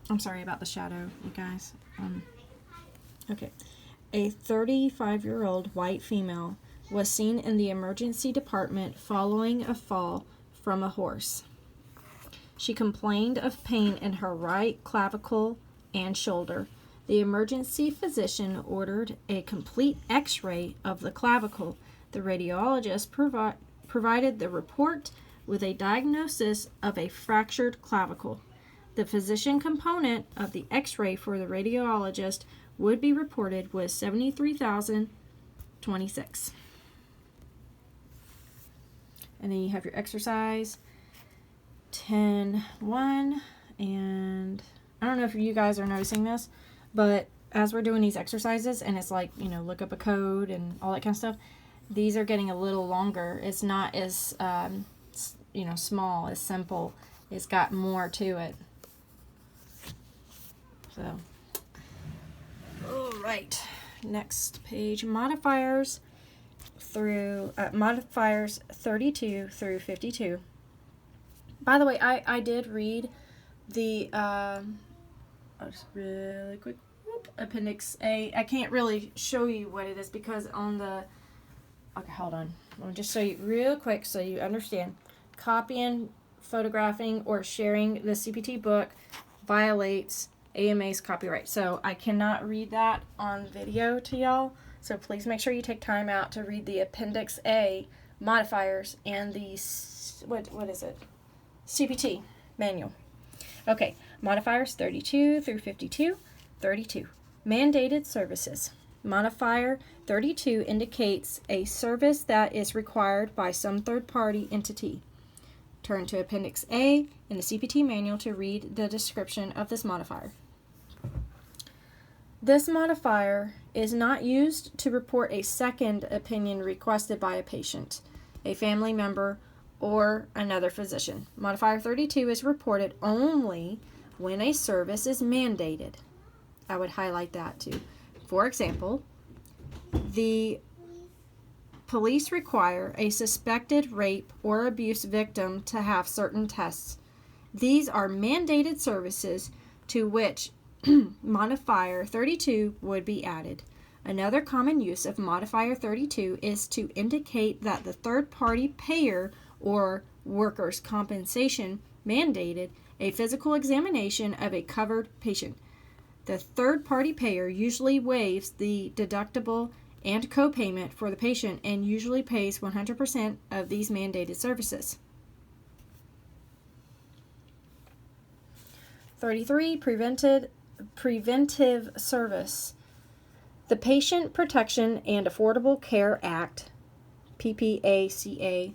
I'm sorry about the shadow, you guys. Okay. A 35-year-old white female was seen in the emergency department following a fall from a horse. She complained of pain in her right clavicle and shoulder. The emergency physician ordered a complete x-ray of the clavicle. The radiologist provided the report with a diagnosis of a fractured clavicle. The physician component of the x-ray for the radiologist would be reported with 73,026. And then you have your exercise 10-1, and I don't know if you guys are noticing this, but as we're doing these exercises, and it's like, look up a code and all that kind of stuff, these are getting a little longer. It's not as, small, as simple. It's got more to it. So, all right, next page, modifiers 32 through 52. By the way, I did read the, just really quick, Appendix A. I can't really show you what it is because on the, okay, hold on. I'll just show you real quick so you understand. Copying, photographing, or sharing the CPT book violates AMA's copyright. So I cannot read that on video to y'all. So please make sure you take time out to read the Appendix A modifiers and the, what is it? CPT manual. Okay, modifiers 32 through 52. 32. Mandated services. Modifier 32 indicates a service that is required by some third-party entity. Turn to Appendix A in the CPT manual to read the description of this modifier. This modifier is not used to report a second opinion requested by a patient, a family member, or another physician. Modifier 32 is reported only when a service is mandated. I would highlight that too. For example, the police require a suspected rape or abuse victim to have certain tests. These are mandated services to which modifier 32 would be added. Another common use of modifier 32 is to indicate that the third-party payer or workers' compensation mandated a physical examination of a covered patient. The third-party payer usually waives the deductible and copayment for the patient and usually pays 100% of these mandated services. 33. Preventive service. The Patient Protection and Affordable Care Act, PPACA,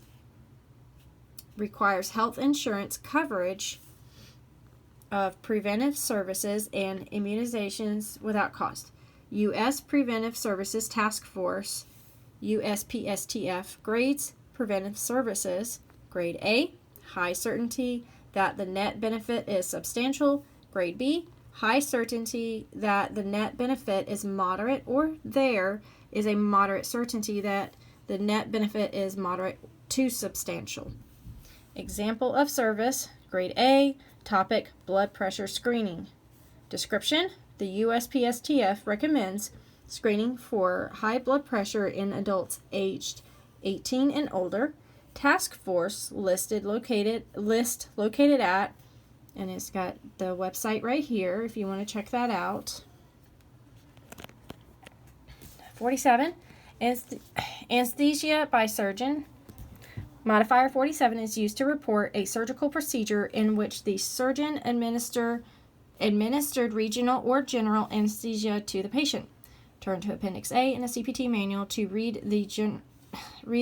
requires health insurance coverage of preventive services and immunizations without cost. U.S. Preventive Services Task Force, USPSTF, grades preventive services. Grade A, high certainty that the net benefit is substantial. Grade B, high certainty that the net benefit is moderate, or there is a moderate certainty that the net benefit is moderate to substantial. Example of service, grade A, topic, blood pressure screening. Description, the USPSTF recommends screening for high blood pressure in adults aged 18 and older. Task force located at, and it's got the website right here if you want to check that out. 47, anesthesia by surgeon. Modifier 47 is used to report a surgical procedure in which the surgeon administered regional or general anesthesia to the patient. Turn to Appendix A in the CPT manual to read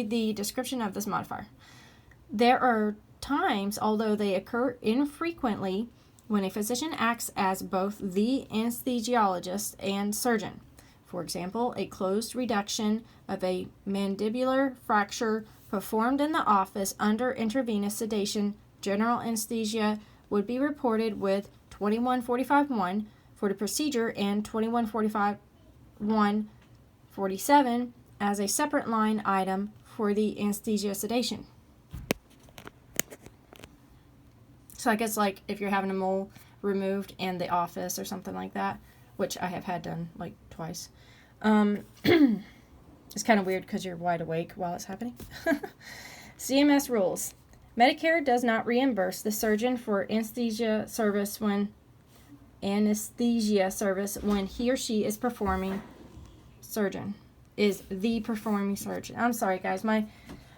the description of this modifier. There are times, although they occur infrequently, when a physician acts as both the anesthesiologist and surgeon. For example, a closed reduction of a mandibular fracture performed in the office under intravenous sedation, general anesthesia would be reported with 2145-1 for the procedure and 2145-147 as a separate line item for the anesthesia sedation. So I guess like if you're having a mole removed in the office or something like that, which I have had done like twice. It's kind of weird because you're wide awake while it's happening. CMS rules. Medicare does not reimburse the surgeon for anesthesia service when he or she is performing the performing surgeon. I'm sorry, guys. My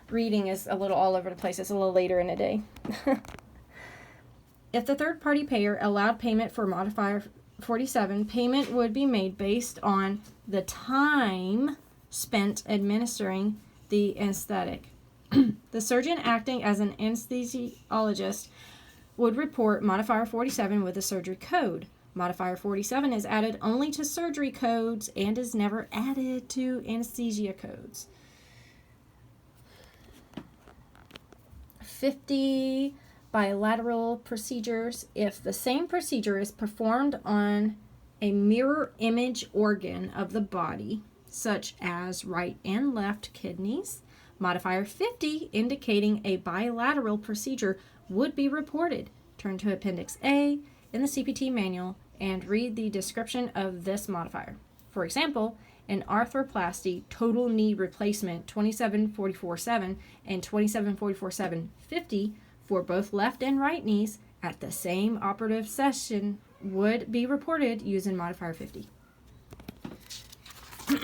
reading is a little all over the place. It's a little later in the day. If the third-party payer allowed payment for modifier 47, payment would be made based on the time spent administering the anesthetic. The surgeon acting as an anesthesiologist would report modifier 47 with the surgery code. Modifier 47 is added only to surgery codes and is never added to anesthesia codes. 50 bilateral procedures. If the same procedure is performed on a mirror image organ of the body, such as right and left kidneys, modifier 50 indicating a bilateral procedure would be reported. Turn to Appendix A in the CPT manual and read the description of this modifier. For example, an arthroplasty total knee replacement 2744-7 and 2744-7-50 for both left and right knees at the same operative session would be reported using modifier 50. Try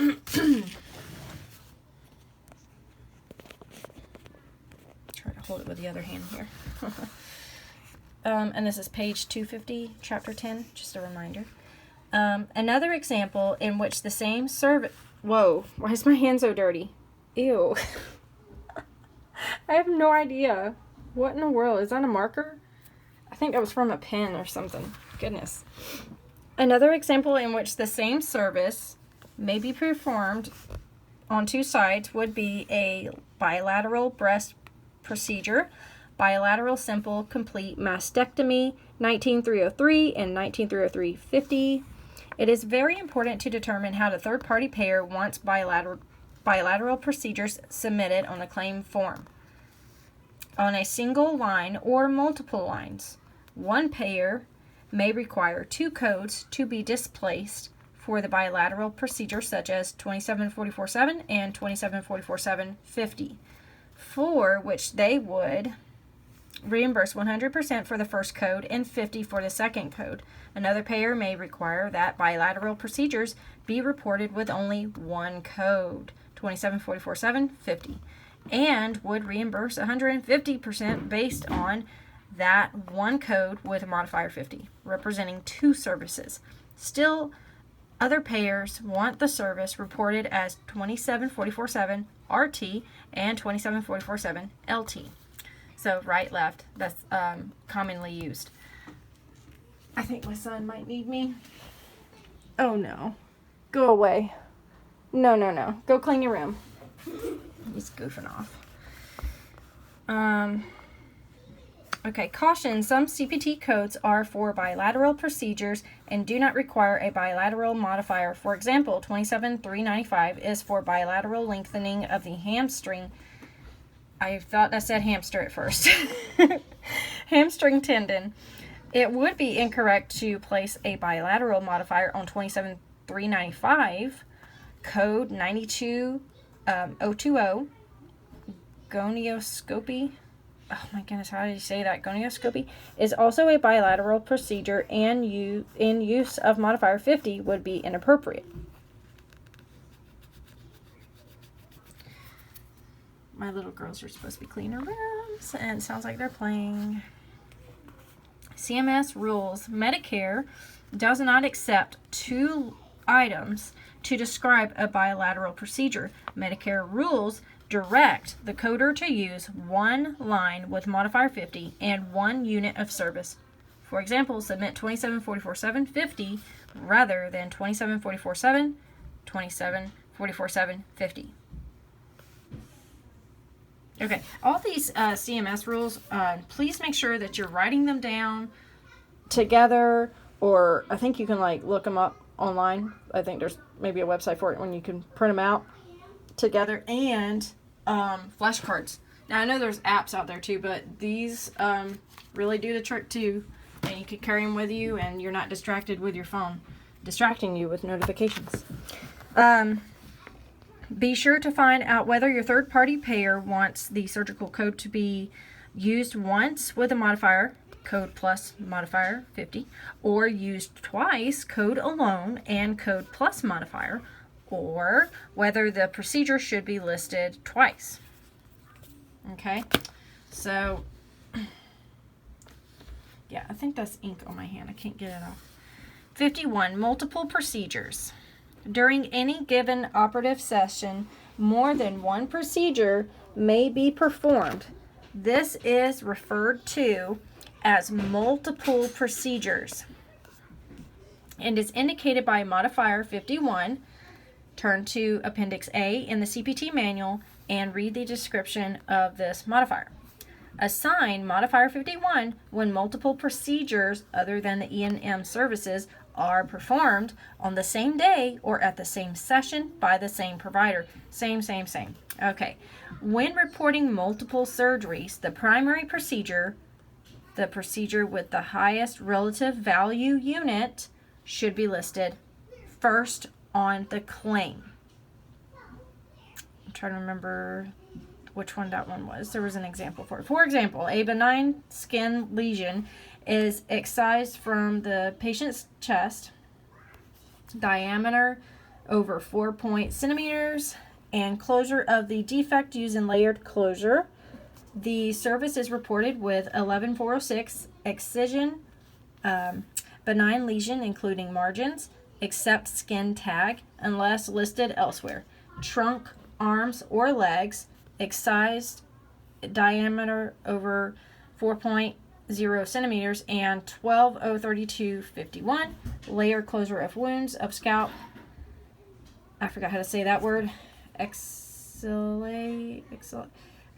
to hold it with the other hand here. And this is page 250, chapter 10, just a reminder. Another example in which the same service... Whoa, why is my hand so dirty? Ew. I have no idea. What in the world? Is that a marker? I think that was from a pen or something. Goodness. Another example in which the same service may be performed on two sides would be a bilateral breast procedure, bilateral simple complete mastectomy, 19303 and 19303-50. It is very important to determine how the third-party payer wants bilateral procedures submitted on a claim form. On a single line or multiple lines, one payer may require two codes to be displaced for the bilateral procedure, such as 2744-7 and 2744-7-50, for which they would reimburse 100% for the first code and 50 for the second code. Another payer may require that bilateral procedures be reported with only one code, 2744-7-50, and would reimburse 150% based on that one code with a modifier 50, representing two services. Still, other payers want the service reported as 2744-7 RT and 2744-7 LT. So right, left, that's commonly used. I think my son might need me. Oh no. Go away. No. Go clean your room. He's goofing off. Okay, caution, some CPT codes are for bilateral procedures and do not require a bilateral modifier. For example, 27395 is for bilateral lengthening of the hamstring. I thought that said hamster at first. Hamstring tendon. It would be incorrect to place a bilateral modifier on 27395, code 92020, gonioscopy. Oh my goodness, how did you say that? Gonioscopy is also a bilateral procedure, and in use of modifier 50 would be inappropriate. My little girls are supposed to be cleaning their rooms, and it sounds like they're playing. CMS rules. Medicare does not accept two items to describe a bilateral procedure. Medicare rules direct the coder to use one line with modifier 50 and one unit of service. For example, submit 2744-7-50 rather than 2744-7, 2744-7-50. Okay, all these CMS rules, please make sure that you're writing them down together, or I think you can look them up online. I think there's maybe a website for it when you can print them out together, and flashcards. Now I know there's apps out there too, but these really do the trick too. And you could carry them with you, and you're not distracted with your phone, distracting you with notifications. Be sure to find out whether your third-party payer wants the surgical code to be used once with a modifier, code plus modifier 50, or used twice, code alone and code plus modifier, or whether the procedure should be listed twice. Okay, so yeah, I think that's ink on my hand. I can't get it off. 51, multiple procedures. During any given operative session, more than one procedure may be performed. This is referred to as multiple procedures and is indicated by modifier 51. Turn to Appendix A in the CPT manual and read the description of this modifier. Assign modifier 51 when multiple procedures other than the E&M services are performed on the same day or at the same session by the same provider. Same. Okay. When reporting multiple surgeries, the primary procedure, the procedure with the highest relative value unit, should be listed first on the claim. I'm trying to remember which one that one was. There was an example for it. For example, a benign skin lesion is excised from the patient's chest, diameter over 4 centimeters, and closure of the defect using layered closure. The service is reported with 11406 excision, benign lesion including margins, except skin tag, unless listed elsewhere. Trunk, arms, or legs, excised, diameter over 4.0 centimeters, and 12/032/51, layer closure of wounds of scalp. I forgot how to say that word.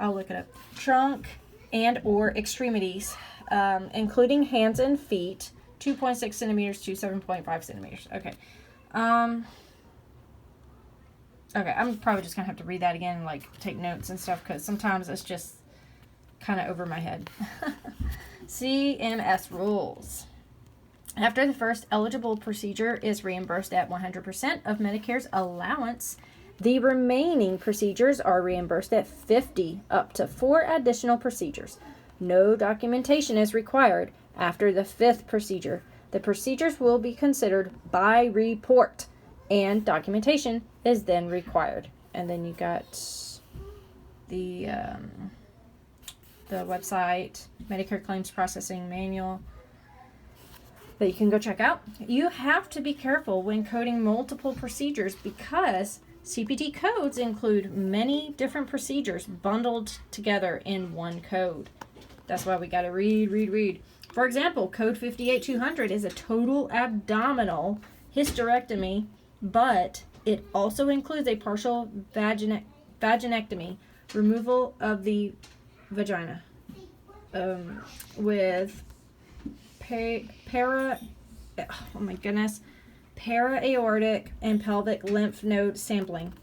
I'll look it up. Trunk and or extremities, including hands and feet, 2.6 centimeters to 7.5 centimeters. Okay. Okay, I'm probably just going to have to read that again and, like, take notes and stuff, because sometimes it's just kind of over my head. CMS rules. After the first eligible procedure is reimbursed at 100% of Medicare's allowance, the remaining procedures are reimbursed at 50 up to 4 additional procedures. No documentation is required after the 5th procedure. The procedures will be considered by report, and documentation is then required. And then you got the website, Medicare Claims Processing Manual, that you can go check out. You have to be careful when coding multiple procedures because CPT codes include many different procedures bundled together in one code. That's why we got to read. For example, code 58200 is a total abdominal hysterectomy, but it also includes a partial vaginectomy, removal of the vagina, with para-aortic and pelvic lymph node sampling,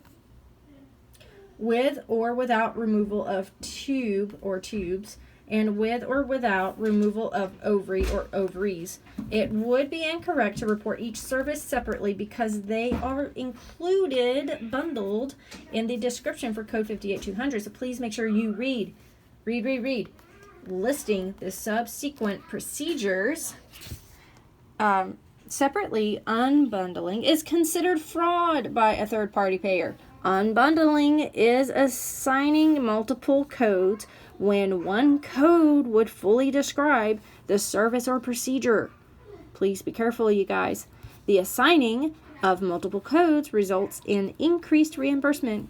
with or without removal of tube or tubes, and with or without removal of ovary or ovaries. It would be incorrect to report each service separately because they are included, bundled, in the description for code 58200. So please make sure you read. Listing the subsequent procedures separately. Unbundling is considered fraud by a third-party payer. Unbundling is assigning multiple codes when one code would fully describe the service or procedure. Please be careful, you guys. The assigning of multiple codes results in increased reimbursement,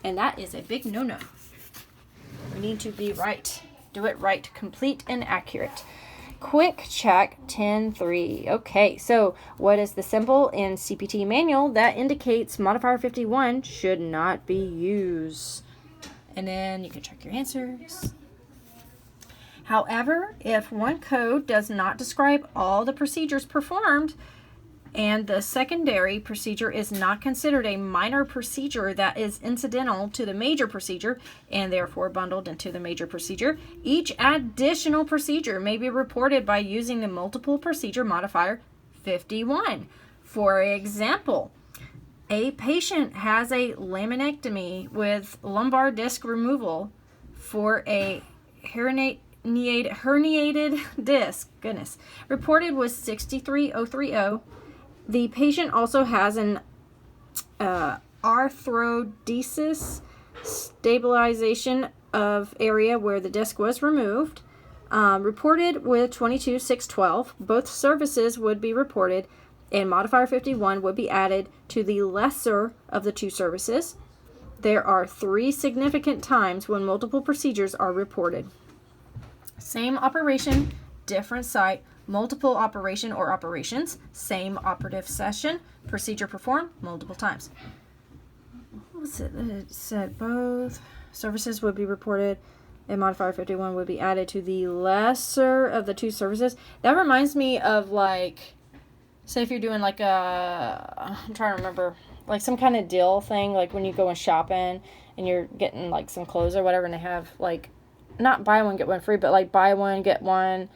and that is a big no-no. We need to be right. Do it right, complete, and accurate. Quick check 10.3. Okay, so what is the symbol in CPT manual that indicates modifier 51 should not be used? And then you can check your answers. However, if one code does not describe all the procedures performed and the secondary procedure is not considered a minor procedure that is incidental to the major procedure and therefore bundled into the major procedure, each additional procedure may be reported by using the multiple procedure modifier 51. For example, a patient has a laminectomy with lumbar disc removal for a herniated disc, reported was 63030. The patient also has an arthrodesis, stabilization of area where the disc was removed, reported with 22612. Both services would be reported, and modifier 51 would be added to the lesser of the two services. There are 3 significant times when multiple procedures are reported. Same operation, different site, multiple operation or operations, same operative session, procedure performed multiple times. What was it? It said both services would be reported and modifier 51 would be added to the lesser of the two services. That reminds me of, like, say if you're doing like I'm trying to remember, like some kind of deal thing, like when you go and shopping and you're getting like some clothes or whatever, and they have like, not buy one get one free, but like buy one get one,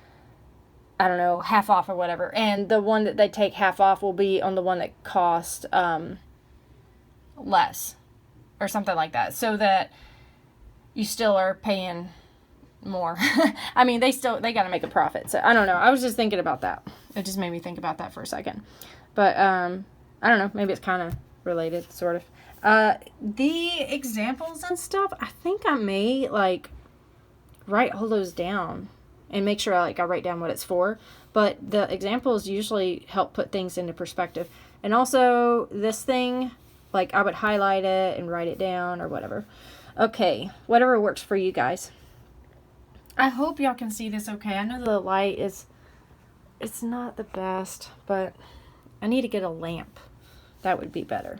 I don't know, half off or whatever, and the one that they take half off will be on the one that cost less or something like that, so that you still are paying more. I mean, they got to make a profit. So I don't know. I was just thinking about that. It just made me think about that for a second. But I don't know. Maybe it's kind of related, sort of. The examples and stuff, I think I may like write all those down and make sure I write down what it's for. But the examples usually help put things into perspective. And also this thing, like I would highlight it and write it down or whatever. Okay, whatever works for you guys. I hope y'all can see this okay. I know the light it's not the best, but I need to get a lamp. That would be better.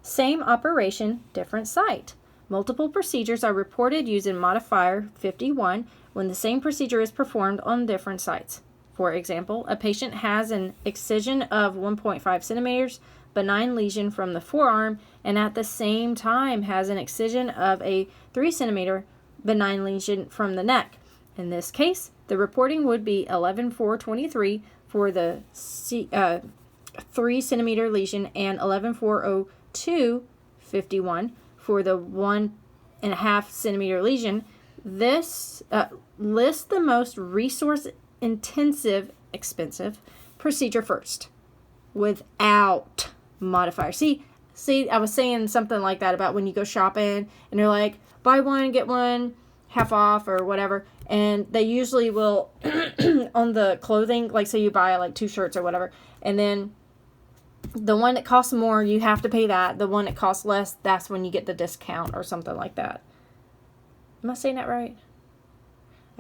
Same operation, different site. Multiple procedures are reported using modifier 51 when the same procedure is performed on different sites. For example, a patient has an excision of 1.5 centimeters, benign lesion from the forearm, and at the same time has an excision of a 3 centimeter benign lesion from the neck. In this case, the reporting would be 11/4/23 for the 3 centimeter lesion and 11/4/02/51 for the 1.5 centimeter lesion. This lists the most resource-intensive, expensive procedure first, without modifier. See, I was saying something like that about when you go shopping and they're like, buy one, get one, half off or whatever. And they usually will, on the clothing, like say you buy like 2 shirts or whatever, and then the one that costs more, you have to pay that. The one that costs less, that's when you get the discount or something like that. Am I saying that right?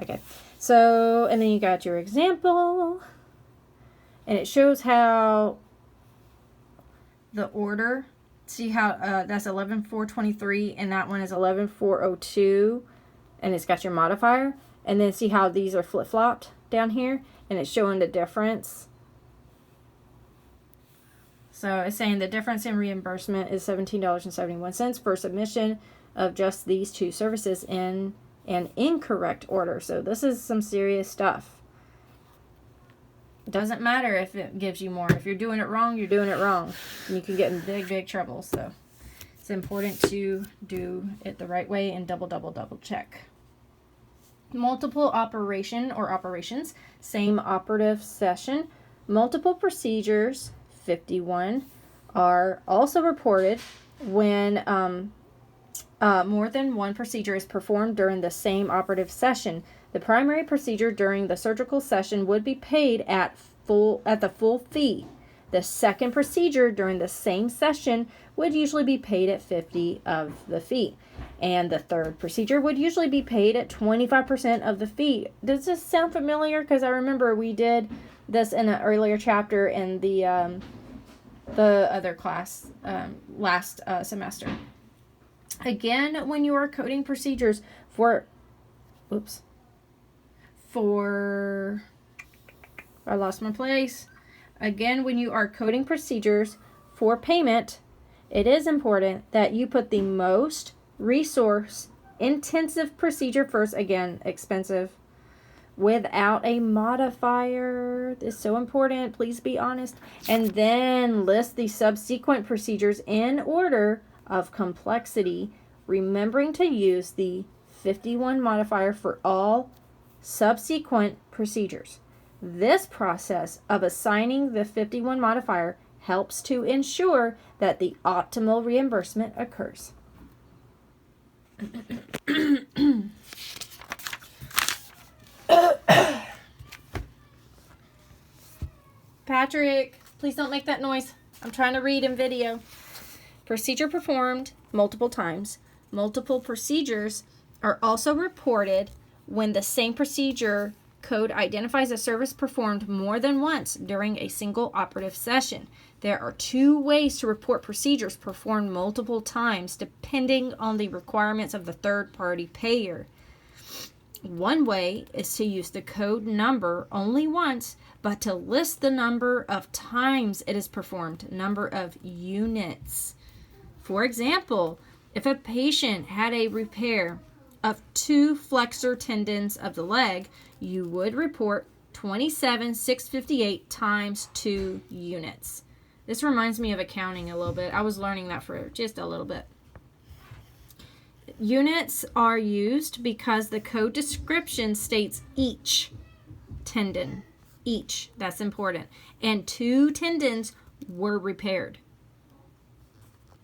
Okay. So, and then you got your example. And it shows how the order, see how that's 11/4/23 and that one is 11/4/02, and it's got your modifier. And then see how these are flip-flopped down here, and it's showing the difference. So it's saying the difference in reimbursement is $17.71 for submission of just these 2 services in an incorrect order. So this is some serious stuff. It doesn't matter if it gives you more. If you're doing it wrong, you're doing it wrong. And you can get in big, big trouble. So it's important to do it the right way and double check. Multiple operation or operations, same operative session. Multiple procedures, 51, are also reported when more than one procedure is performed during the same operative session. The primary procedure during the surgical session would be paid at the full fee. The second procedure during the same session would usually be paid at 50 of the fee. And the third procedure would usually be paid at 25% of the fee. Does this sound familiar? Because I remember we did this in an earlier chapter in the other class last semester. Again, when you are coding procedures for I lost my place. Again, when you are coding procedures for payment, it is important that you put the most resource intensive procedure first. Again, expensive, without a modifier. This is so important. Please be honest. And then list the subsequent procedures in order of complexity, remembering to use the 51 modifier for all subsequent procedures. This process of assigning the 51 modifier helps to ensure that the optimal reimbursement occurs. Patrick, please don't make that noise. I'm trying to read in video. Procedure performed multiple times. Multiple procedures are also reported when the same procedure code identifies a service performed more than once during a single operative session. There are two ways to report procedures performed multiple times depending on the requirements of the third-party payer. One way is to use the code number only once, but to list the number of times it is performed, number of units. For example, if a patient had a repair of 2 flexor tendons of the leg, you would report 27,658 times 2 units. This reminds me of accounting a little bit. I was learning that for just a little bit. Units are used because the code description states each tendon. Each. That's important. And 2 tendons were repaired.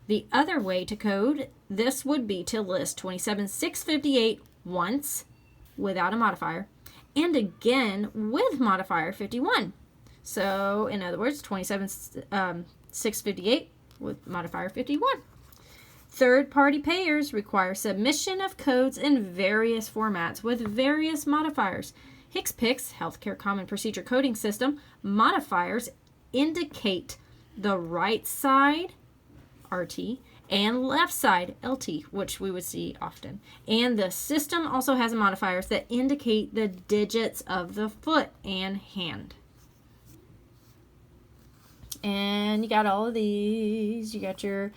The other way to code this would be to list 27,658 once without a modifier and again with modifier 51. So, in other words, 27,658 with modifier 51. Third-party payers require submission of codes in various formats with various modifiers. HCPCS, Healthcare Common Procedure Coding System, modifiers indicate the right side, RT, and left side, LT, which we would see often. And the system also has modifiers that indicate the digits of the foot and hand. And you got all of these. You got your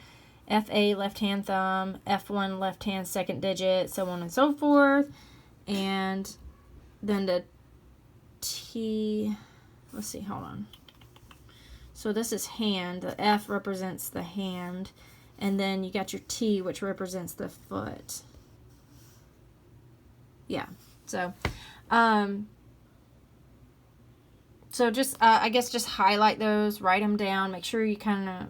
FA, left hand thumb, F1, left hand second digit, so on and so forth. And then the T, let's see, hold on. So this is hand. The F represents the hand. And then you got your T, which represents the foot. Yeah. So just, I guess just highlight those, write them down, make sure you kind of,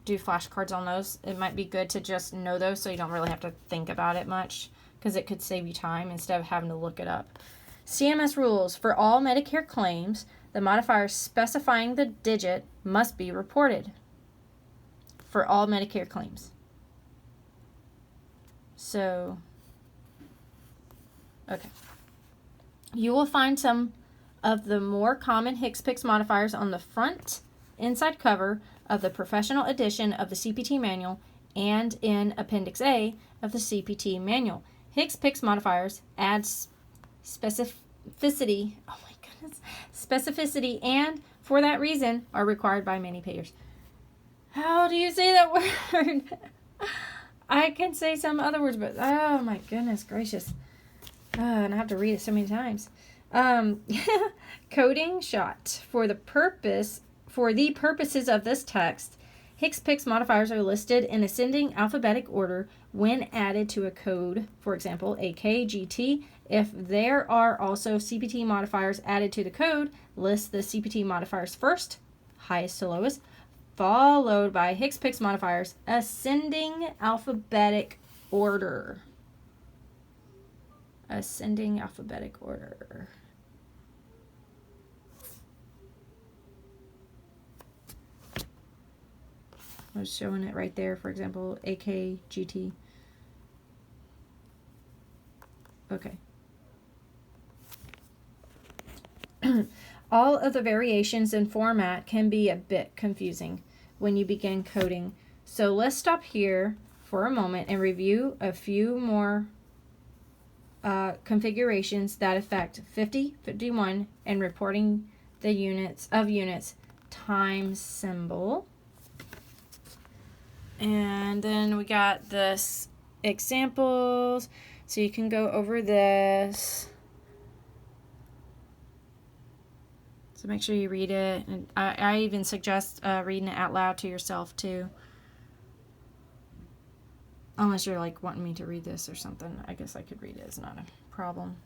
do flashcards on those. It might be good to just know those so you don't really have to think about it much because it could save you time instead of having to look it up. CMS rules. For all Medicare claims, the modifier specifying the digit must be reported. For all Medicare claims. So, okay. You will find some of the more common HCPCS modifiers on the front inside cover of the professional edition of the CPT manual and in Appendix A of the CPT manual. HCPCS modifiers add specificity, specificity, and for that reason are required by many payers. How do you say that word? I can say some other words, but oh my goodness gracious. And I have to read it so many times. Coding shot. For the purposes of this text, HCPCS modifiers are listed in ascending alphabetic order when added to a code, for example, AK, GT. If there are also CPT modifiers added to the code, list the CPT modifiers first, highest to lowest, followed by HCPCS modifiers, ascending alphabetic order. Ascending alphabetic order. I was showing it right there, for example, AK, GT. Okay. All of the variations in format can be a bit confusing when you begin coding. So let's stop here for a moment and review a few more configurations that affect 50, 51, and reporting the units times symbol. And then we got this examples, so you can go over this. So make sure you read it, and I even suggest reading it out loud to yourself too. Unless you're like wanting me to read this or something, I guess I could read it. It's not a problem.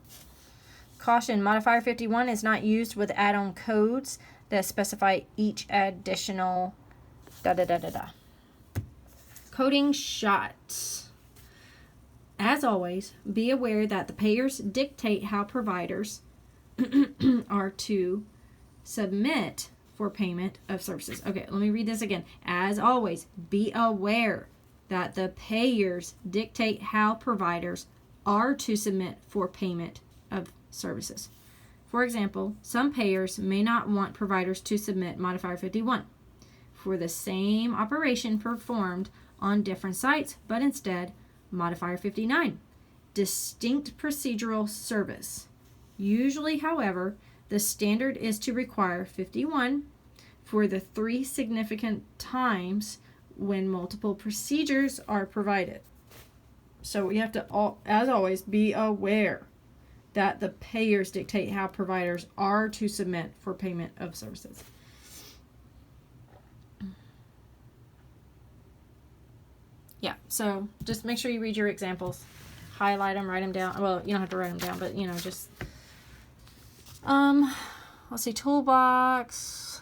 Caution, modifier 51 is not used with add-on codes that specify each additional Coding shot. As always, be aware that the payers dictate how providers are to submit for payment of services. Okay, let me read this again. As always, be aware that the payers dictate how providers are to submit for payment of services. For example, some payers may not want providers to submit modifier 51 for the same operation performed on different sites, but instead modifier 59, distinct procedural service. Usually, however, the standard is to require 51 for the 3 significant times when multiple procedures are provided. So we have to, as always, be aware that the payers dictate how providers are to submit for payment of services. Yeah, so just make sure you read your examples. Highlight them, write them down. Well, you don't have to write them down, but, just... let's see, toolbox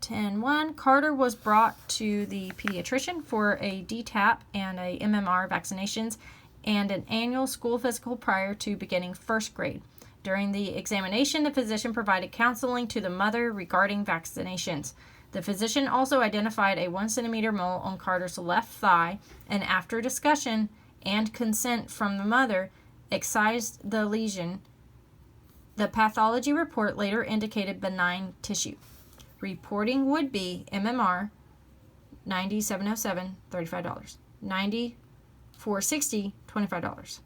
10.1. Carter was brought to the pediatrician for a DTaP and a MMR vaccinations and an annual school physical prior to beginning first grade. During the examination, the physician provided counseling to the mother regarding vaccinations. The physician also identified a 1 centimeter mole on Carter's left thigh, and after discussion and consent from the mother, excised the lesion. The pathology report later indicated benign tissue. Reporting would be MMR 9707, $35. 9460, $25.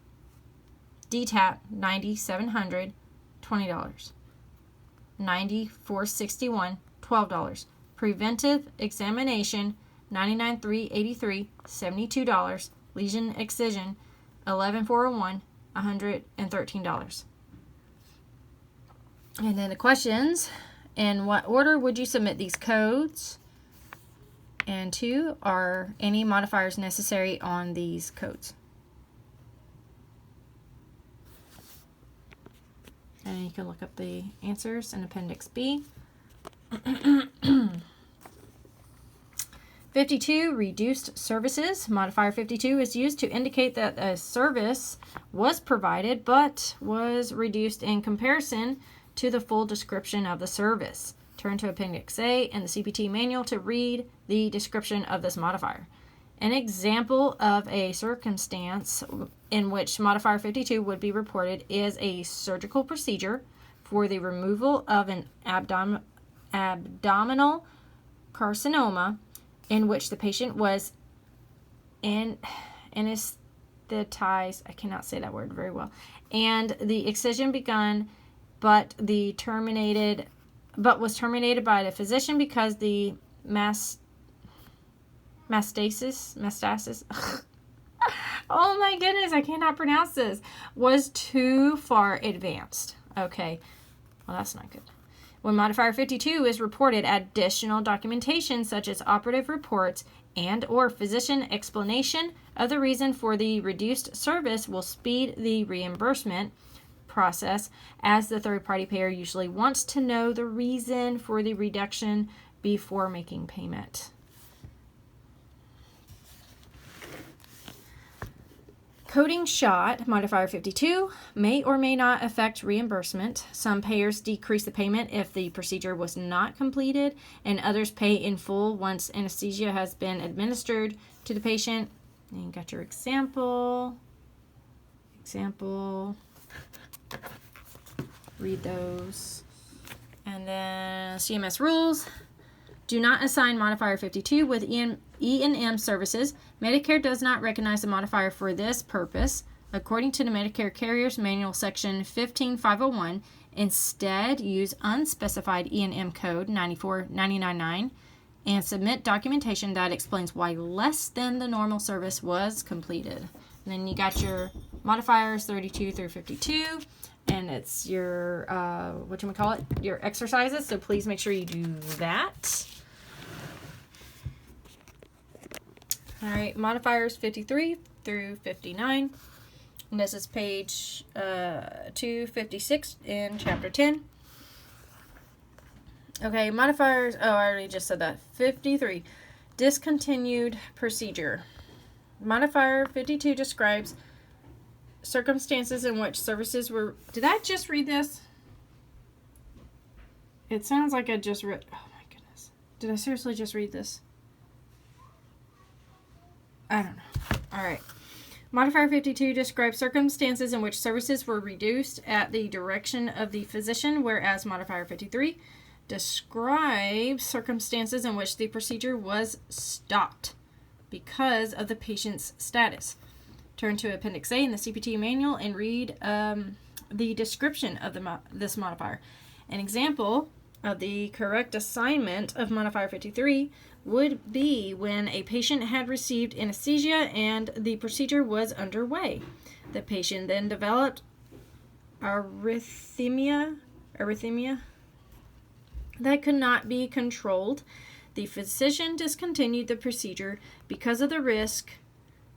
DTaP 9700, $20. 9461, $12. Preventive examination 99383, $72. Lesion excision 11401, $113. And then the questions: in what order would you submit these codes? And 2, are any modifiers necessary on these codes? And you can look up the answers in Appendix B. 52, reduced services. Modifier 52 is used to indicate that a service was provided but was reduced in comparison to the full description of the service. Turn to Appendix A in the CPT manual to read the description of this modifier. An example of a circumstance in which modifier 52 would be reported is a surgical procedure for the removal of an abdominal carcinoma in which the patient was anesthetized, I cannot say that word very well, and the excision begun but was terminated by the physician because the metastasis oh my goodness, I cannot pronounce this, was too far advanced. Okay, well, that's not good. When modifier 52 is reported, additional documentation such as operative reports and or physician explanation of the reason for the reduced service will speed the reimbursement process, as the third-party payer usually wants to know the reason for the reduction before making payment. Coding shot, modifier 52, may or may not affect reimbursement. Some payers decrease the payment if the procedure was not completed, and others pay in full once anesthesia has been administered to the patient. And you got your example. Read those. And then CMS rules. Do not assign modifier 52 with E&M services. Medicare does not recognize the modifier for this purpose. according to the Medicare Carriers Manual Section 15501, instead use unspecified E&M code 94999 and submit documentation that explains why less than the normal service was completed. And then you got your modifiers 32 through 52, and it's your, your exercises, so please make sure you do that. All right, modifiers 53 through 59, and this is page 256 in chapter 10. Okay, modifiers, I already just said that. 53, discontinued procedure. Modifier 52 describes circumstances in which services were... Did I just read this? It sounds like I just read... Oh my goodness. Did I seriously just read this? I don't know. Alright. Modifier 52 describes circumstances in which services were reduced at the direction of the physician, whereas Modifier 53 describes circumstances in which the procedure was stopped because of the patient's status. Turn to Appendix A in the CPT manual and read the description of this modifier. An example of the correct assignment of Modifier 53 would be when a patient had received anesthesia and the procedure was underway. The patient then developed arrhythmia that could not be controlled. The physician discontinued the procedure because of the risk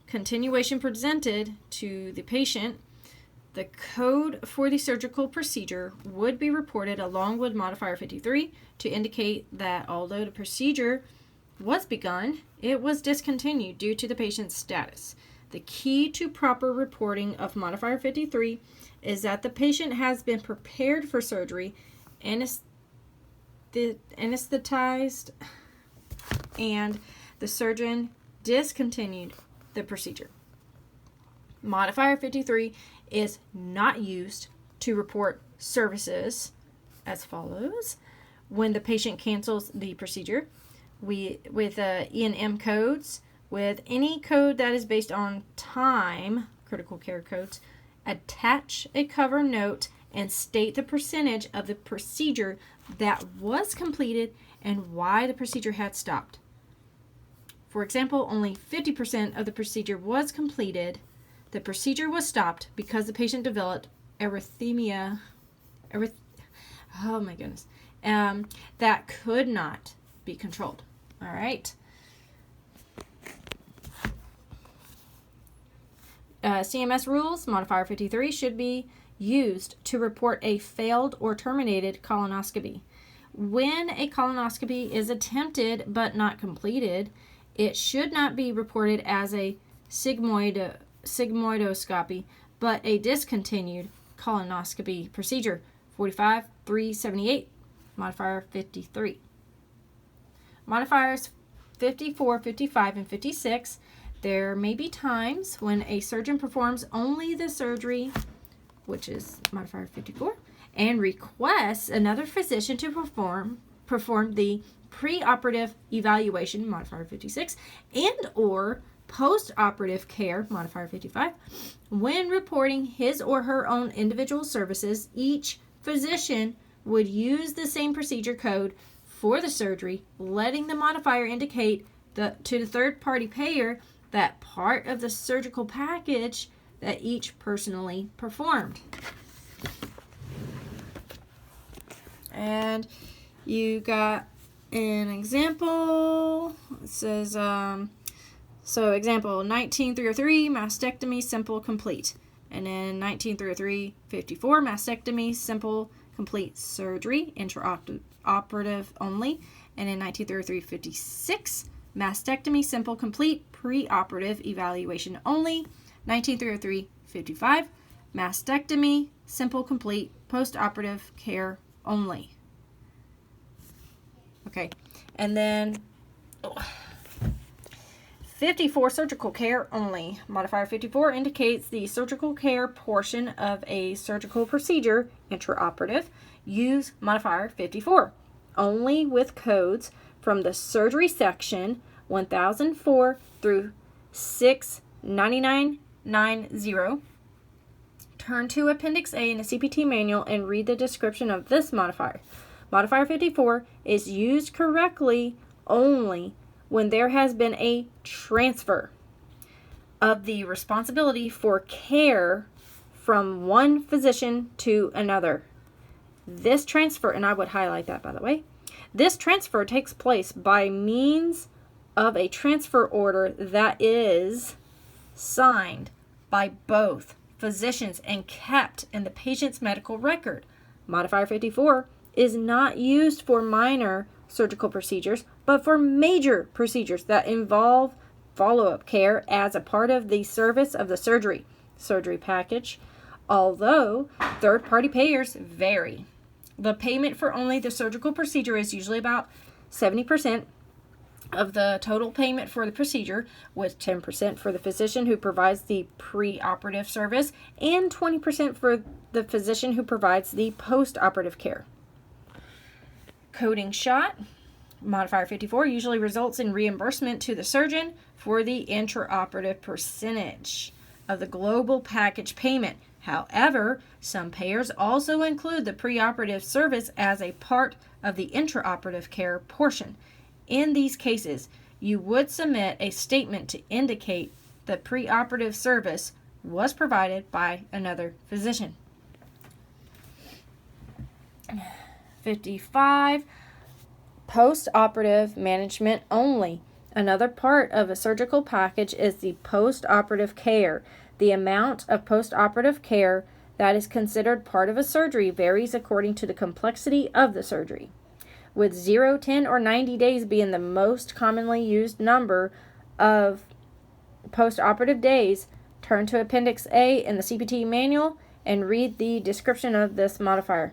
continuation presented to the patient. The code for the surgical procedure would be reported along with Modifier 53 to indicate that although the procedure was begun, it was discontinued due to the patient's status. The key to proper reporting of Modifier 53 is that the patient has been prepared for surgery, anesthetized, and the surgeon discontinued the procedure. Modifier 53 is not used to report services as follows. When the patient cancels the procedure, with E&M codes, with any code that is based on time, critical care codes, attach a cover note and state the percentage of the procedure that was completed and why the procedure had stopped. For example, only 50% of the procedure was completed. The procedure was stopped because the patient developed arrhythmia. Oh my goodness. That could not be controlled. All right. CMS rules, Modifier 53 should be used to report a failed or terminated colonoscopy. When a colonoscopy is attempted but not completed, it should not be reported as a sigmoidoscopy, but a discontinued colonoscopy procedure. 45-378, Modifier 53. Modifiers 54, 55, and 56. There may be times when a surgeon performs only the surgery, which is Modifier 54, and requests another physician to perform the preoperative evaluation, Modifier 56, and or post-operative care, Modifier 55. When reporting his or her own individual services, each physician would use the same procedure code for the surgery, letting the modifier indicate to the third-party payer that part of the surgical package that each personally performed. And you got an example. It says, so example 19303, mastectomy, simple, complete. And then 19303, 54, mastectomy, simple, complete surgery, intraoperative only. And in 19303, 56, mastectomy, simple, complete, preoperative evaluation only. 19303, 55, mastectomy, simple, complete, postoperative care only. Okay, and then 54, surgical care only. Modifier 54 indicates the surgical care portion of a surgical procedure, intraoperative. Use Modifier 54 only with codes from the surgery section 1004 through 69990 Turn to Appendix A in the CPT manual and read the description of this modifier. Modifier 54 is used correctly only when there has been a transfer of the responsibility for care from one physician to another. This transfer, and I would highlight that by the way, this transfer takes place by means of a transfer order that is signed by both physicians and kept in the patient's medical record. Modifier 54 is not used for minor surgical procedures, but for major procedures that involve follow-up care as a part of the service of the surgery package, although third-party payers vary. The payment for only the surgical procedure is usually about 70% of the total payment for the procedure, with 10% for the physician who provides the pre-operative service and 20% for the physician who provides the post-operative care. Coding shot. Modifier 54 usually results in reimbursement to the surgeon for the intraoperative percentage of the global package payment. However, some payers also include the preoperative service as a part of the intraoperative care portion. In these cases, you would submit a statement to indicate the preoperative service was provided by another physician. 55. Post-operative management only. Another part of a surgical package is the post-operative care. The amount of post-operative care that is considered part of a surgery varies according to the complexity of the surgery, with 0, 10, or 90 days being the most commonly used number of post-operative days. Turn to Appendix A in the CPT manual and read the description of this modifier.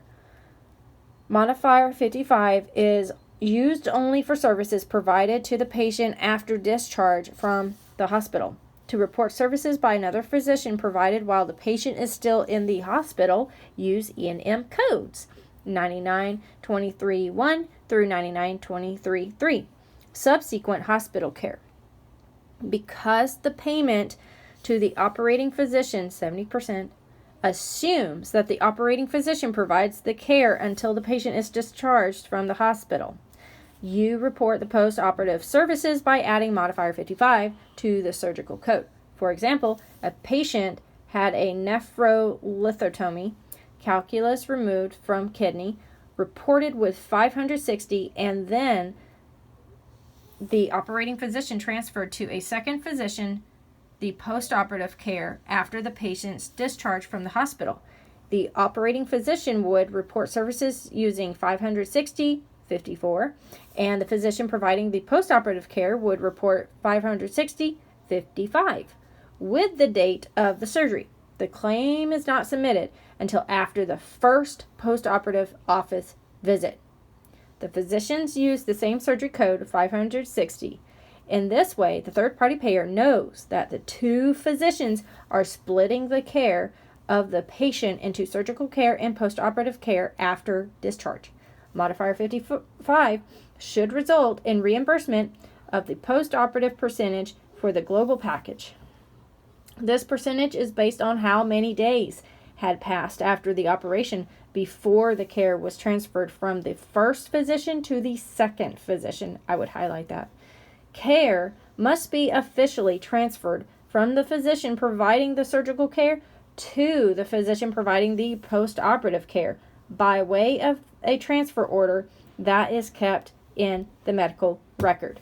Modifier 55 is used only for services provided to the patient after discharge from the hospital. To report services by another physician provided while the patient is still in the hospital, use E&M codes 9923.1 through 9923.3. Subsequent hospital care. Because the payment to the operating physician, 70%, assumes that the operating physician provides the care until the patient is discharged from the hospital, you report the post-operative services by adding modifier 55 to the surgical code. For example, a patient had a nephrolithotomy, calculus removed from kidney, reported with 560, and then the operating physician transferred to a second physician the post-operative care after the patient's discharge from the hospital. The operating physician would report services using 560, 54, and the physician providing the post-operative care would report 560, 55, with the date of the surgery. The claim is not submitted until after the first post-operative office visit. The physicians use the same surgery code, 560. In this way, the third-party payer knows that the two physicians are splitting the care of the patient into surgical care and post-operative care after discharge. Modifier 55 should result in reimbursement of the post-operative percentage for the global package. This percentage is based on how many days had passed after the operation before the care was transferred from the first physician to the second physician. I would highlight that. Care must be officially transferred from the physician providing the surgical care to the physician providing the post-operative care by way of a transfer order that is kept in the medical record.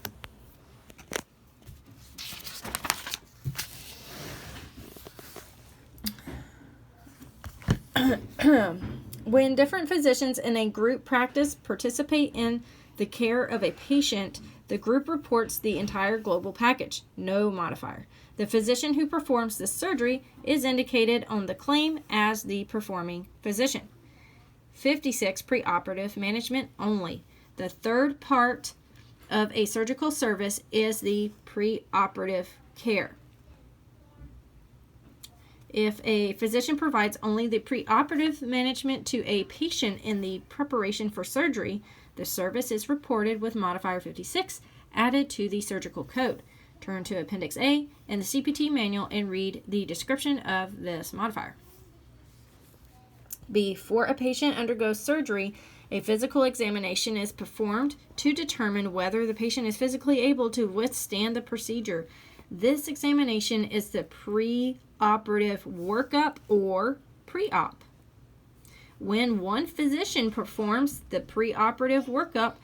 When different physicians in a group practice participate in the care of a patient, the group reports the entire global package, no modifier. The physician who performs the surgery is indicated on the claim as the performing physician. 56. Preoperative management only. The third part of a surgical service is the preoperative care. If a physician provides only the preoperative management to a patient in the preparation for surgery, the service is reported with modifier 56 added to the surgical code. Turn to Appendix A in the CPT manual and read the description of this modifier. Before a patient undergoes surgery, a physical examination is performed to determine whether the patient is physically able to withstand the procedure. This examination is the pre-operative workup or pre-op. When one physician performs the pre-operative workup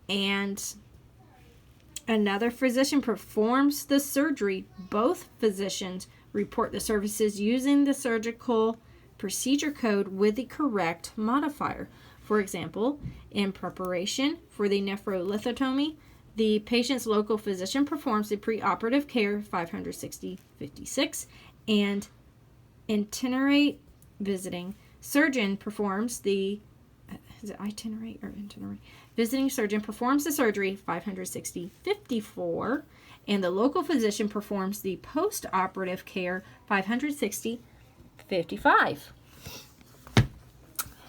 and another physician performs the surgery, both physicians report the services using the surgical procedure code with the correct modifier. For example, in preparation for the nephrolithotomy, the patient's local physician performs the preoperative care 560-56, and itinerant visiting surgeon performs the visiting surgeon performs the surgery 560-54, and the local physician performs the post-operative care 560-55.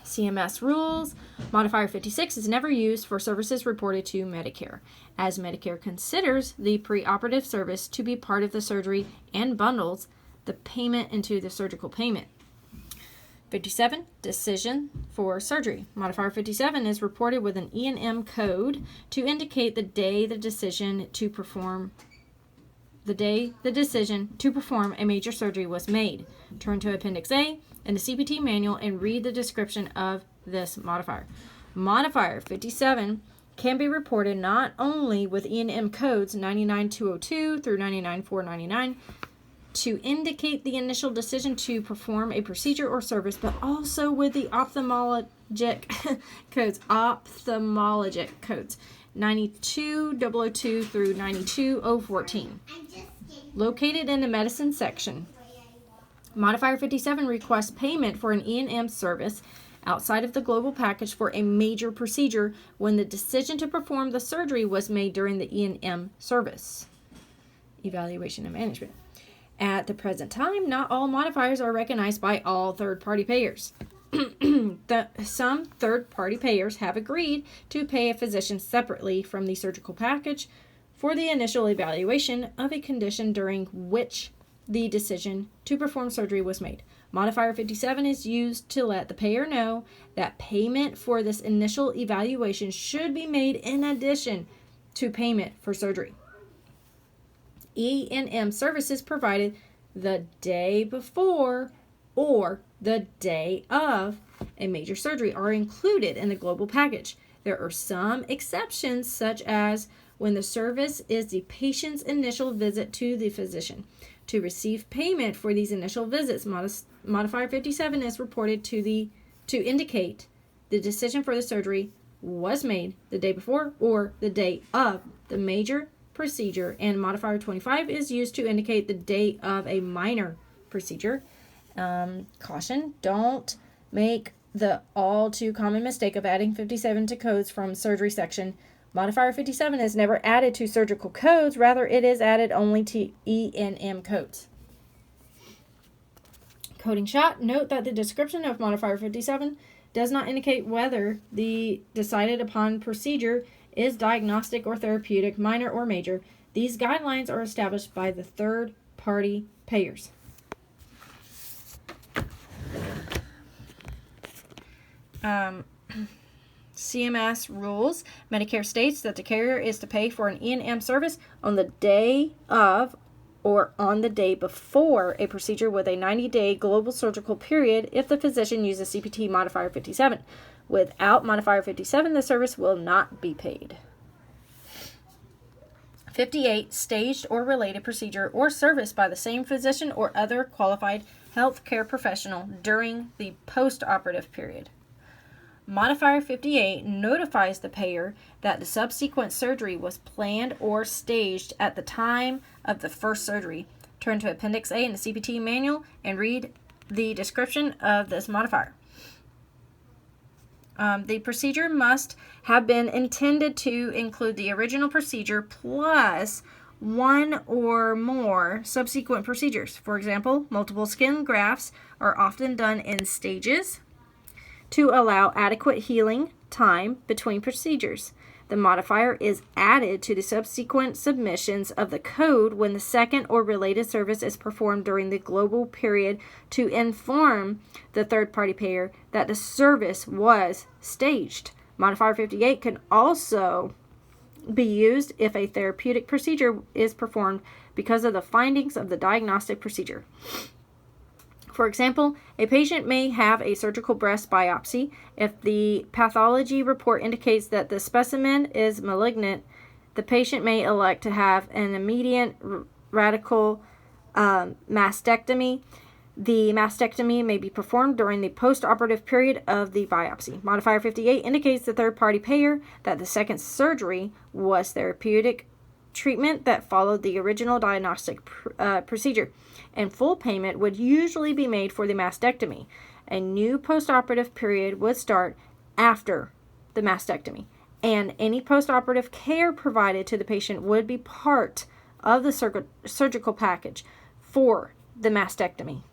CMS rules. Modifier 56 is never used for services reported to Medicare, as Medicare considers the preoperative service to be part of the surgery and bundles the payment into the surgical payment. 57, decision for surgery. Modifier 57 is reported with an E&M code to indicate the day the decision to perform a major surgery was made. Turn to Appendix A in the CPT manual and read the description of this modifier. Modifier 57 can be reported not only with E&M codes 99202 through 99499 to indicate the initial decision to perform a procedure or service, but also with the ophthalmologic codes 92002 through 92014. Located in the medicine section, Modifier 57 requests payment for an E&M service outside of the global package for a major procedure when the decision to perform the surgery was made during the E&M service. Evaluation and management. At the present time, not all modifiers are recognized by all third-party payers. Some third-party payers have agreed to pay a physician separately from the surgical package for the initial evaluation of a condition during which the decision to perform surgery was made. Modifier 57 is used to let the payer know that payment for this initial evaluation should be made in addition to payment for surgery. E&M services provided the day before or the day of a major surgery are included in the global package. There are some exceptions, such as when the service is the patient's initial visit to the physician. To receive payment for these initial visits, Modifier 57 is reported to indicate the decision for the surgery was made the day before or the day of the major procedure, and Modifier 25 is used to indicate the date of a minor procedure. Caution, don't make the all too common mistake of adding 57 to codes from surgery section. Modifier 57 is never added to surgical codes, rather it is added only to E&M codes. Coding shot, note that the description of Modifier 57 does not indicate whether the decided upon procedure is diagnostic or therapeutic, minor or major. These guidelines are established by the third-party payers. CMS rules. Medicare states that the carrier is to pay for an E&M service on the day of or on the day before a procedure with a 90-day global surgical period if the physician uses CPT Modifier 57. Without Modifier 57, the service will not be paid. 58. Staged or related procedure or service by the same physician or other qualified healthcare professional during the post-operative period. Modifier 58 notifies the payer that the subsequent surgery was planned or staged at the time of the first surgery. Turn to Appendix A in the CPT manual and read the description of this modifier. The procedure must have been intended to include the original procedure plus one or more subsequent procedures. For example, multiple skin grafts are often done in stages to allow adequate healing time between procedures. The modifier is added to the subsequent submissions of the code when the second or related service is performed during the global period to inform the third-party payer that the service was staged. Modifier 58 can also be used if a therapeutic procedure is performed because of the findings of the diagnostic procedure. For example, a patient may have a surgical breast biopsy. If the pathology report indicates that the specimen is malignant, the patient may elect to have an immediate radical mastectomy. The mastectomy may be performed during the post-operative period of the biopsy. Modifier 58 indicates the third-party payer that the second surgery was therapeutic treatment that followed the original diagnostic procedure, and full payment would usually be made for the mastectomy. A new post-operative period would start after the mastectomy, and any post-operative care provided to the patient would be part of the surgical package for the mastectomy.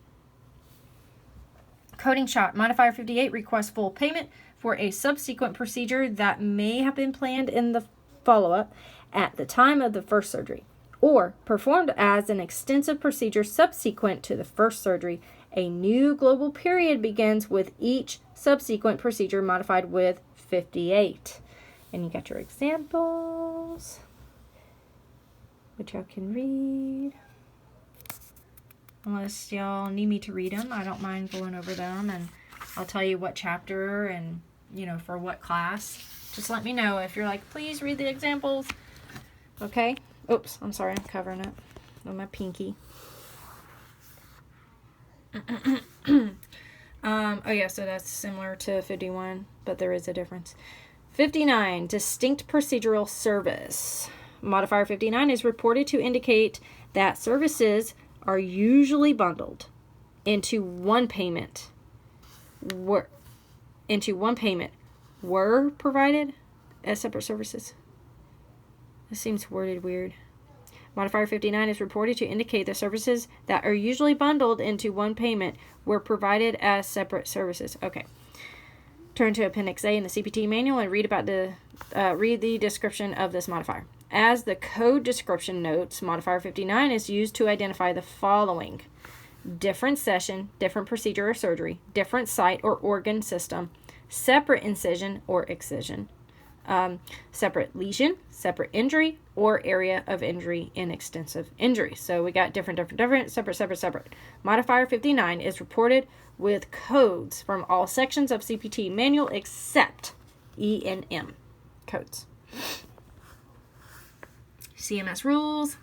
Coding shot. Modifier 58 requests full payment for a subsequent procedure that may have been planned in the follow-up at the time of the first surgery, or performed as an extensive procedure subsequent to the first surgery. A new global period begins with each subsequent procedure modified with 58. And you got your examples, which y'all can read. Unless y'all need me to read them, I don't mind going over them, and I'll tell you what chapter and, for what class. Just let me know if you're like, please read the examples. Okay? Oops, I'm sorry, I'm covering it with my pinky. So that's similar to 51, but there is a difference. 59, distinct procedural service. Modifier 59 is reported to indicate that services are usually bundled into one payment. Were provided as separate services. This seems worded weird. Modifier 59 is reported to indicate the services that are usually bundled into one payment were provided as separate services. Okay. Turn to Appendix A in the CPT manual and read the description of this modifier. As the code description notes, modifier 59 is used to identify the following: different session, different procedure or surgery, different site or organ system, separate incision or excision, separate lesion, separate injury, or area of injury in extensive injury. So we got different, separate. Modifier 59 is reported with codes from all sections of CPT manual except E and M codes. CMS rules.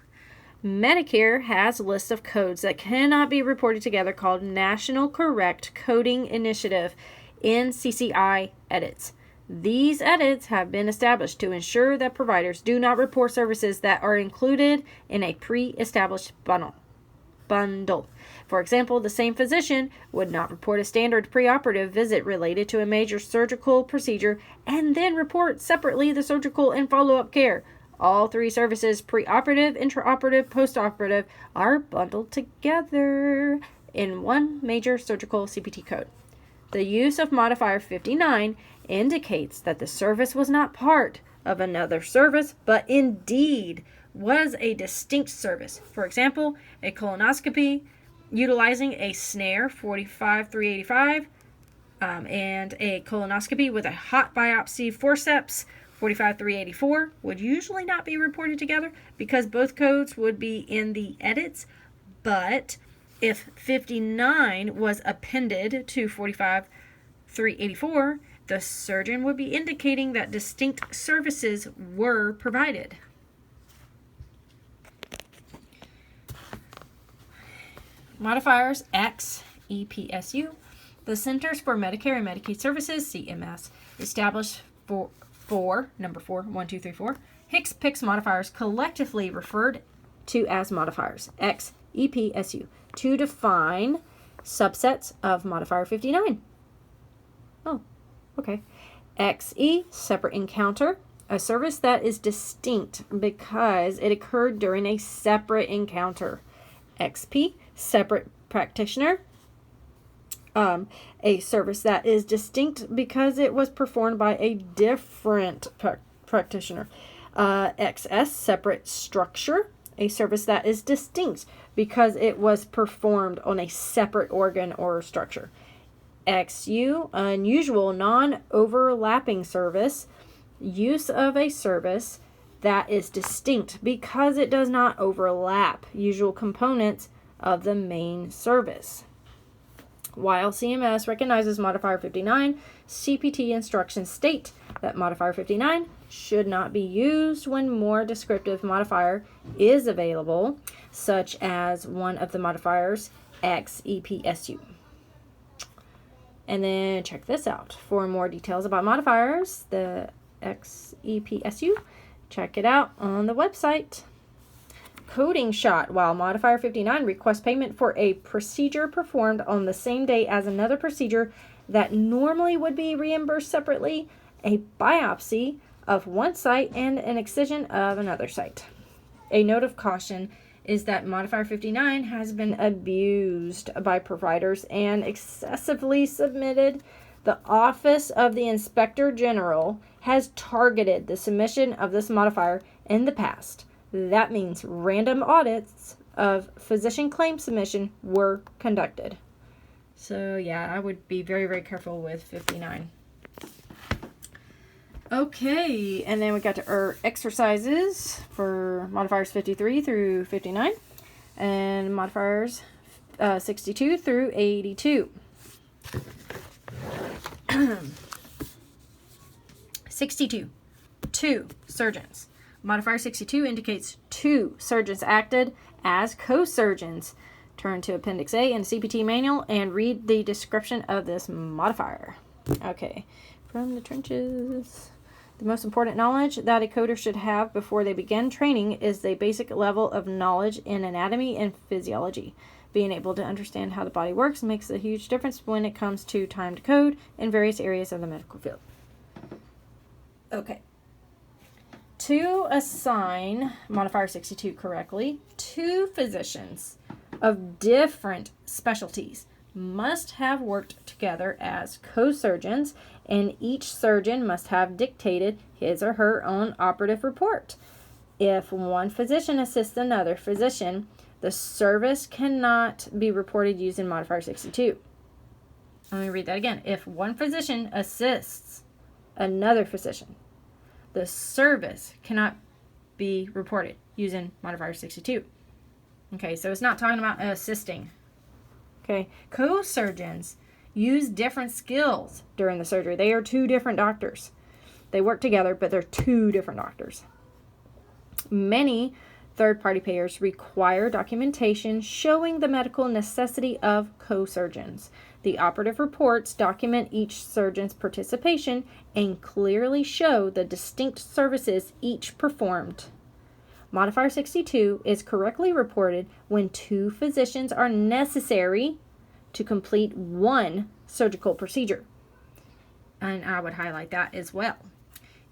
Medicare has a list of codes that cannot be reported together called National Correct Coding Initiative NCCI edits. These edits have been established to ensure that providers do not report services that are included in a pre-established bundle. For example, the same physician would not report a standard preoperative visit related to a major surgical procedure and then report separately the surgical and follow-up care. All three services, preoperative, intraoperative, postoperative, are bundled together in one major surgical CPT code. The use of modifier 59 indicates that the service was not part of another service, but indeed was a distinct service. For example, a colonoscopy utilizing a snare 45385 and a colonoscopy with a hot biopsy forceps 45384 would usually not be reported together because both codes would be in the edits, but if 59 was appended to 45384, the surgeon would be indicating that distinct services were provided. Modifiers X, EPSU. The Centers for Medicare and Medicaid Services, CMS, established for number 4, 1, 2, 3, 4, HCPCS modifiers collectively referred to as modifiers, X, EPSU, to define subsets of modifier 59. Oh, okay. XE, separate encounter, a service that is distinct because it occurred during a separate encounter. XP, separate practitioner, a service that is distinct because it was performed by a different practitioner. XS, separate structure, a service that is distinct because it was performed on a separate organ or structure. XU, unusual, non-overlapping service, use of a service that is distinct because it does not overlap usual components of the main service. While CMS recognizes Modifier 59, CPT instructions state that Modifier 59 should not be used when more descriptive modifier is available, such as one of the modifiers XEPSU. And then check this out. For more details about modifiers, the XEPSU, check it out on the website. Coding shot. While Modifier 59 requests payment for a procedure performed on the same day as another procedure that normally would be reimbursed separately, a biopsy of one site and an excision of another site. A note of caution is that Modifier 59 has been abused by providers and excessively submitted. The Office of the Inspector General has targeted the submission of this modifier in the past. That means random audits of physician claim submission were conducted. So yeah, I would be very, very careful with 59. Okay, and then we got to our exercises for modifiers 53 through 59 and modifiers 62 through 82. 62. 2 surgeons. Modifier 62 indicates 2 surgeons acted as co-surgeons. Turn to Appendix A in the CPT manual and read the description of this modifier. Okay, from the trenches. The most important knowledge that a coder should have before they begin training is the basic level of knowledge in anatomy and physiology. Being able to understand how the body works makes a huge difference when it comes to time to code in various areas of the medical field. Okay. To assign Modifier 62 correctly, 2 physicians of different specialties must have worked together as co-surgeons, and each surgeon must have dictated his or her own operative report. If one physician assists another physician, the service cannot be reported using Modifier 62. Let me read that again. If one physician assists another physician, the service cannot be reported using Modifier 62. Okay, so it's not talking about assisting. Okay, co-surgeons use different skills during the surgery. They are 2 different doctors. They work together, but they're 2 different doctors. Many third-party payers require documentation showing the medical necessity of co-surgeons. The operative reports document each surgeon's participation and clearly show the distinct services each performed. Modifier 62 is correctly reported when 2 physicians are necessary to complete one surgical procedure. And I would highlight that as well.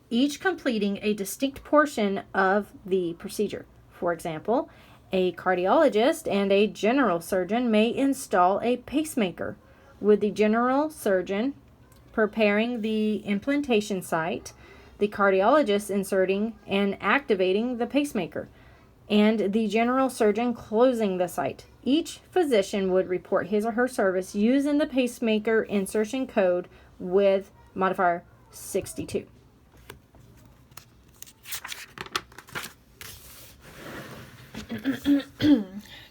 Each completing a distinct portion of the procedure. For example, a cardiologist and a general surgeon may install a pacemaker, with the general surgeon preparing the implantation site, the cardiologist inserting and activating the pacemaker, and the general surgeon closing the site. Each physician would report his or her service using the pacemaker insertion code with Modifier 62.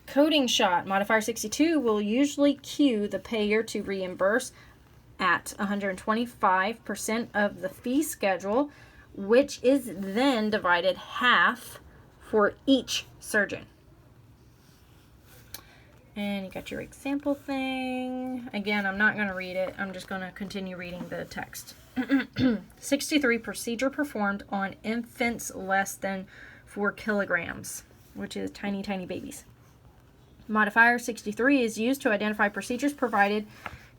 Coding shot. Modifier 62 will usually cue the payer to reimburse at 125% of the fee schedule, which is then divided half for each surgeon. And you got your example thing. Again, I'm not going to read it. I'm just going to continue reading the text. 63, procedure performed on infants less than 4 kilograms, which is tiny, tiny babies. Modifier 63 is used to identify procedures provided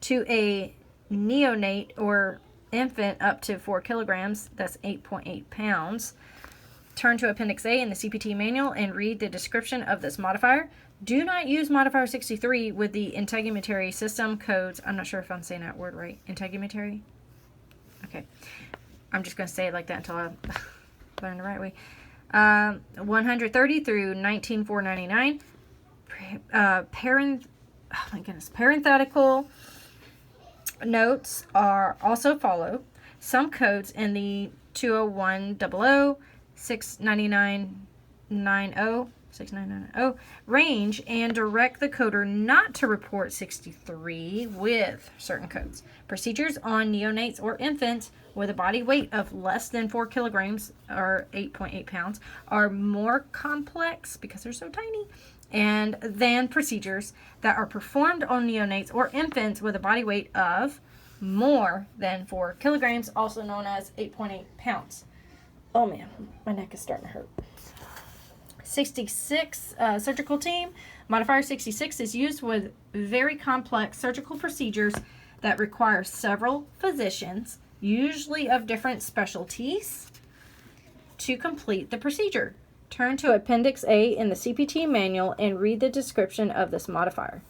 to a neonate or infant up to 4 kilograms. That's 8.8 pounds. Turn to Appendix A in the CPT manual and read the description of this modifier. Do not use Modifier 63 with the integumentary system codes. I'm not sure if I'm saying that word right. Integumentary? Okay. I'm just going to say it like that until learn the right way. 130 through 19499. Parenthetical notes are also follow. Some codes in the 20100, 69990, 6990 range and direct the coder not to report 63 with certain codes. Procedures on neonates or infants with a body weight of less than 4 kilograms or 8.8 pounds are more complex because they're so tiny and than procedures that are performed on neonates or infants with a body weight of more than 4 kilograms, also known as 8.8 pounds. Oh man, my neck is starting to hurt. 66 surgical team. Modifier 66 is used with very complex surgical procedures that require several physicians, usually of different specialties, to complete the procedure. Turn to Appendix A in the CPT manual and read the description of this modifier.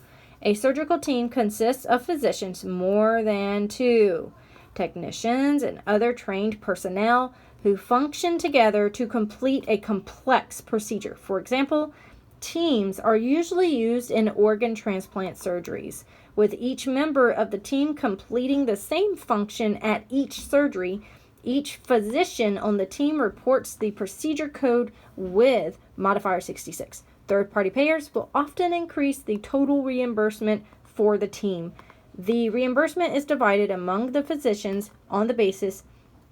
A surgical team consists of physicians, more than 2 technicians, and other trained personnel who function together to complete a complex procedure. For example, teams are usually used in organ transplant surgeries, with each member of the team completing the same function at each surgery. Each physician on the team reports the procedure code with modifier 66. Third-party payers will often increase the total reimbursement for the team. The reimbursement is divided among the physicians on the basis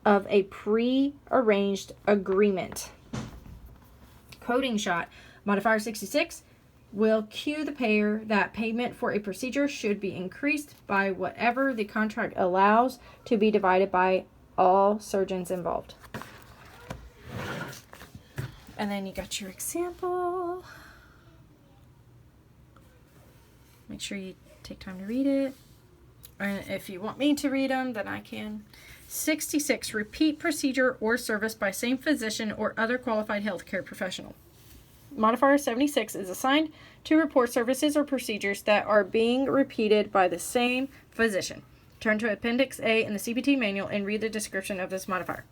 of a pre-arranged agreement. Coding shot. Modifier 66 will cue the payer that payment for a procedure should be increased by whatever the contract allows to be divided by all surgeons involved. And then you got your example. Make sure you take time to read it. And if you want me to read them, then I can. 66. Repeat procedure or service by same physician or other qualified healthcare professional. Modifier 76 is assigned to report services or procedures that are being repeated by the same physician. Turn to Appendix A in the CPT manual and read the description of this modifier.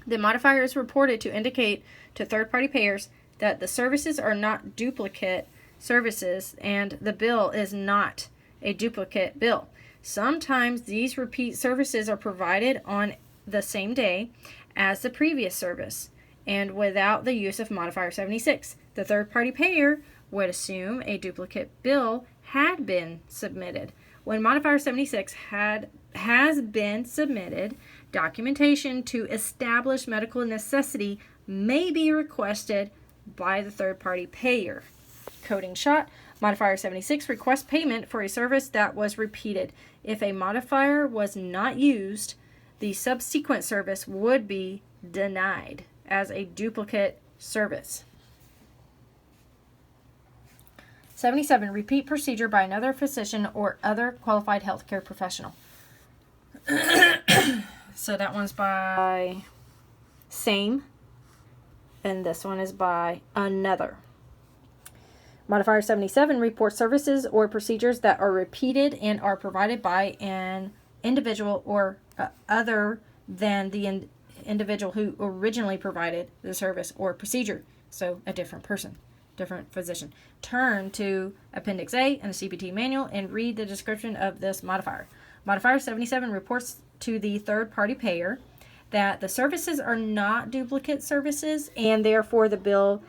The modifier is reported to indicate to third-party payers that the services are not duplicate services and the bill is not a duplicate bill. Sometimes these repeat services are provided on the same day as the previous service and without the use of modifier 76. The third-party payer would assume a duplicate bill had been submitted. When modifier 76 has been submitted, documentation to establish medical necessity may be requested by the third-party payer. Coding shot. Modifier 76 requests payment for a service that was repeated. If a modifier was not used, the subsequent service would be denied as a duplicate service. 77. Repeat procedure by another physician or other qualified healthcare professional. So that one's by same, and this one is by another. Modifier 77 reports services or procedures that are repeated and are provided by an individual or other than the individual who originally provided the service or procedure. So a different person, different physician. Turn to Appendix A in the CPT manual and read the description of this modifier. Modifier 77 reports to the third-party payer that the services are not duplicate services and therefore the bill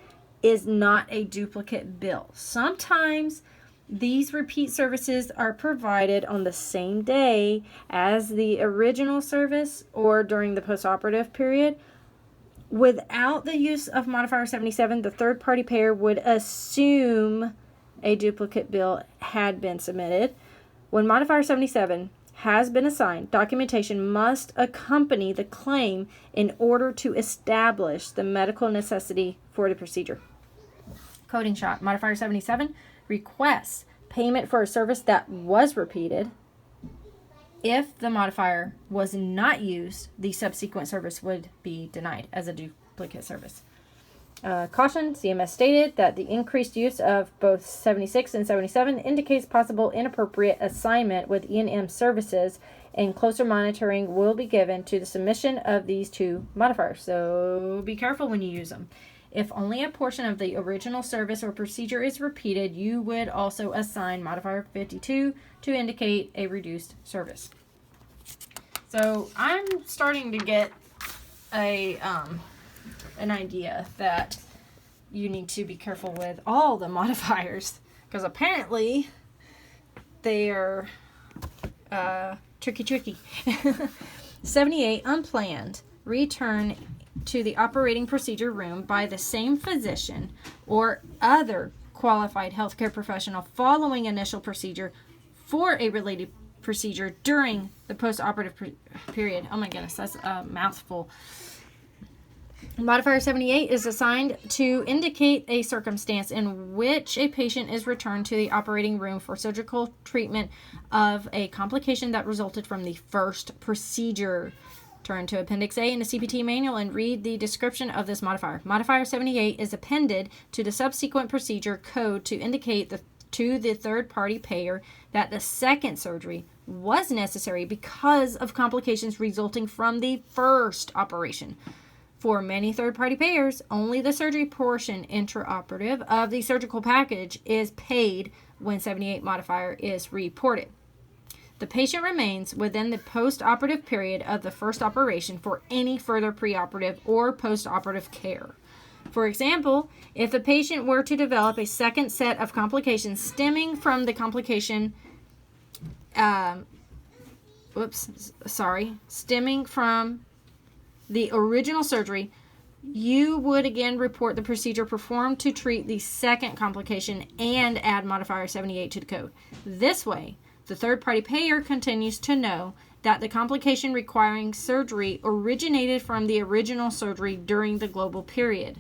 is not a duplicate bill. Sometimes these repeat services are provided on the same day as the original service or during the postoperative period. Without the use of modifier 77, the third-party payer would assume a duplicate bill had been submitted. When modifier 77 has been assigned, documentation must accompany the claim in order to establish the medical necessity for the procedure. Coding shot. Modifier 77 requests payment for a service that was repeated. If the modifier was not used, the subsequent service would be denied as a duplicate service. Caution, CMS stated that the increased use of both 76 and 77 indicates possible inappropriate assignment with E&M services and closer monitoring will be given to the submission of these two modifiers. So be careful when you use them. If only a portion of the original service or procedure is repeated, you would also assign modifier 52 to indicate a reduced service. So I'm starting to get an idea that you need to be careful with all the modifiers, because apparently they are tricky. 78, unplanned. Return to the operating procedure room by the same physician or other qualified healthcare professional following initial procedure for a related procedure during the post-operative period. Oh my goodness, that's a mouthful. Modifier 78 is assigned to indicate a circumstance in which a patient is returned to the operating room for surgical treatment of a complication that resulted from the first procedure. Turn to Appendix A in the CPT manual and read the description of this modifier. Modifier 78 is appended to the subsequent procedure code to indicate to the third-party payer that the second surgery was necessary because of complications resulting from the first operation. For many third-party payers, only the surgery portion intraoperative of the surgical package is paid when 78 modifier is reported. The patient remains within the post-operative period of the first operation for any further preoperative or post-operative care. For example, if the patient were to develop a second set of complications stemming from the stemming from the original surgery, you would again report the procedure performed to treat the second complication and add modifier 78 to the code. This way, the third-party payer continues to know that the complication requiring surgery originated from the original surgery during the global period.